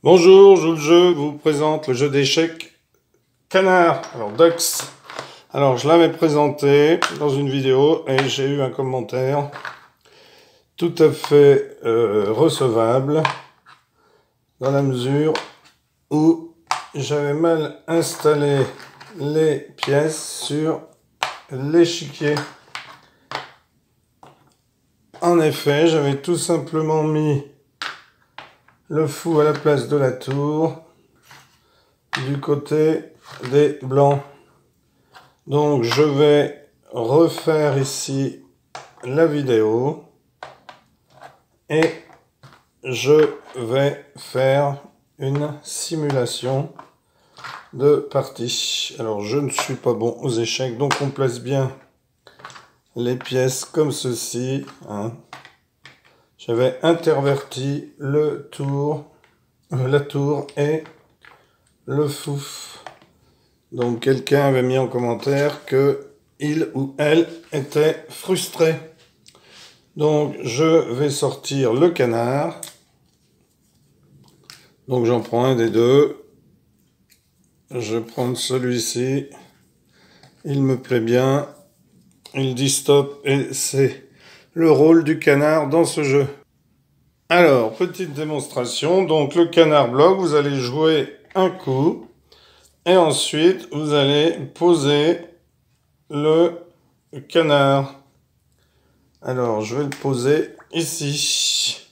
Bonjour, je joue le jeu, vous présente le jeu d'échecs Canard, alors Dux. Alors je l'avais présenté dans une vidéo et j'ai eu un commentaire tout à fait recevable dans la mesure où j'avais mal installé les pièces sur l'échiquier. En effet, j'avais tout simplement mis le fou à la place de la tour du côté des blancs. Donc je vais refaire ici la vidéo et je vais faire une simulation de partie. Alors je ne suis pas bon aux échecs, donc on place bien les pièces comme ceci, hein. J'avais interverti le tour, la tour et le fou. Donc quelqu'un avait mis en commentaire que il ou elle était frustré. Donc je vais sortir le canard. Donc j'en prends un des deux. Je vais prendre celui-ci. Il me plaît bien. Il dit stop et c'est le rôle du canard dans ce jeu. Alors, petite démonstration. Donc le canard bloque, vous allez jouer un coup. Et ensuite, vous allez poser le canard. Alors, je vais le poser ici.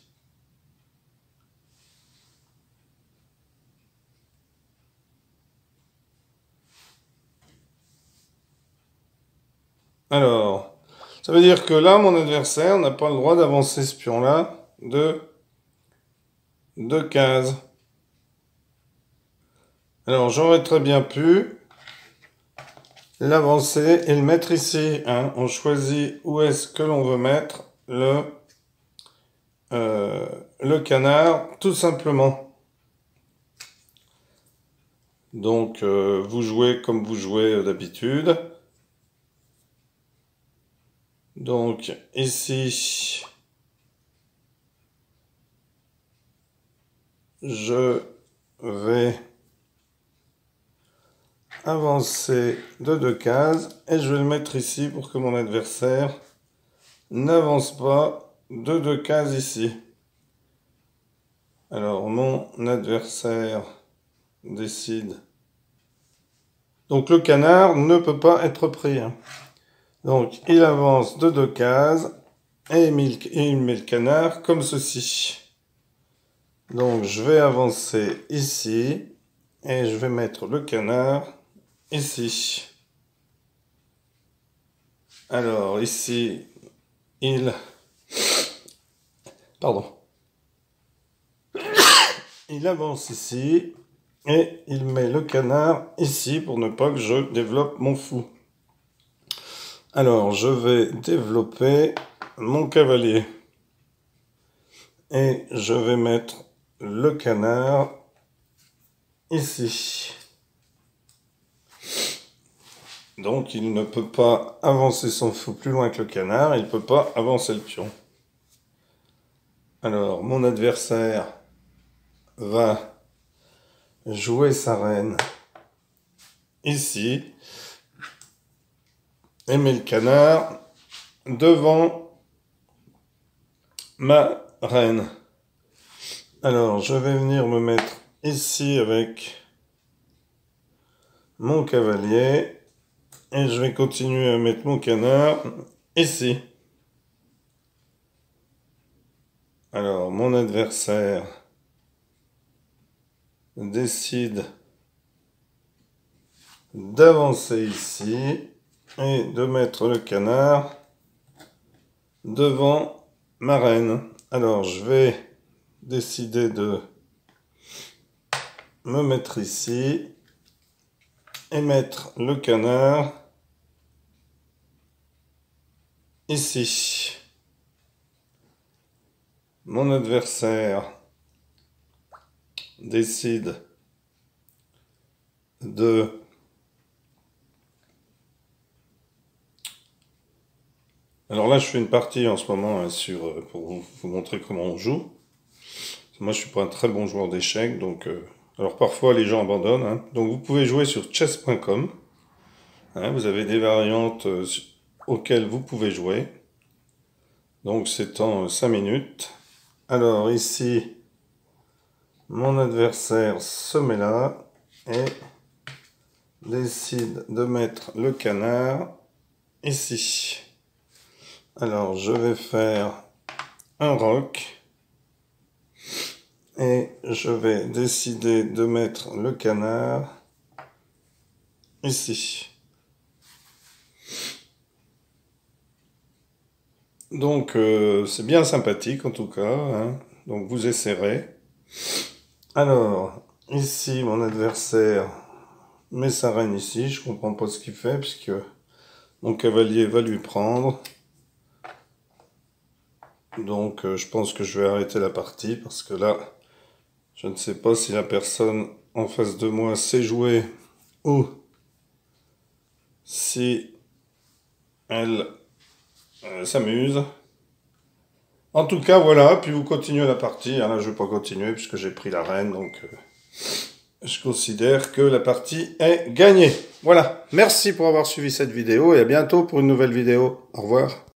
Alors, ça veut dire que là, mon adversaire n'a pas le droit d'avancer ce pion-là de 2 cases. Alors, j'aurais très bien pu l'avancer et le mettre ici, hein. On choisit où est-ce que l'on veut mettre le canard, tout simplement. Donc, vous jouez comme vous jouez d'habitude. Donc, ici, je vais avancer de 2 cases et je vais le mettre ici pour que mon adversaire n'avance pas de 2 cases ici. Alors, mon adversaire décide. Donc, le canard ne peut pas être pris, hein. Donc, il avance de 2 cases et il met le canard comme ceci. Donc, je vais avancer ici et je vais mettre le canard ici. Alors, ici, il avance ici et il met le canard ici pour ne pas que je développe mon fou. Alors, je vais développer mon cavalier et je vais mettre le canard ici. Donc, il ne peut pas avancer son fou plus loin que le canard, il ne peut pas avancer le pion. Alors, mon adversaire va jouer sa reine ici et met le canard devant ma reine. Alors, je vais venir me mettre ici avec mon cavalier et je vais continuer à mettre mon canard ici. Alors, mon adversaire décide d'avancer ici et de mettre le canard devant ma reine. Alors, je vais décider de me mettre ici et mettre le canard ici. Mon adversaire décide de Alors là, je fais une partie en ce moment pour vous montrer comment on joue. Moi, je suis pas un très bon joueur d'échecs, donc... alors parfois, les gens abandonnent. Hein. Donc vous pouvez jouer sur chess.com. Hein, vous avez des variantes auxquelles vous pouvez jouer. Donc c'est en 5 minutes. Alors ici, mon adversaire se met là et décide de mettre le canard ici. Alors je vais faire un roc et je vais décider de mettre le canard ici. Donc c'est bien sympathique en tout cas, hein. Donc vous essaierez. Alors ici mon adversaire met sa reine ici, je comprends pas ce qu'il fait puisque mon cavalier va lui prendre. Donc je pense que je vais arrêter la partie parce que là je ne sais pas si la personne en face de moi sait jouer ou si elle s'amuse. En tout cas, voilà, puis vous continuez la partie. Là, je ne vais pas continuer puisque j'ai pris la reine, donc je considère que la partie est gagnée. Voilà, merci pour avoir suivi cette vidéo et à bientôt pour une nouvelle vidéo. Au revoir.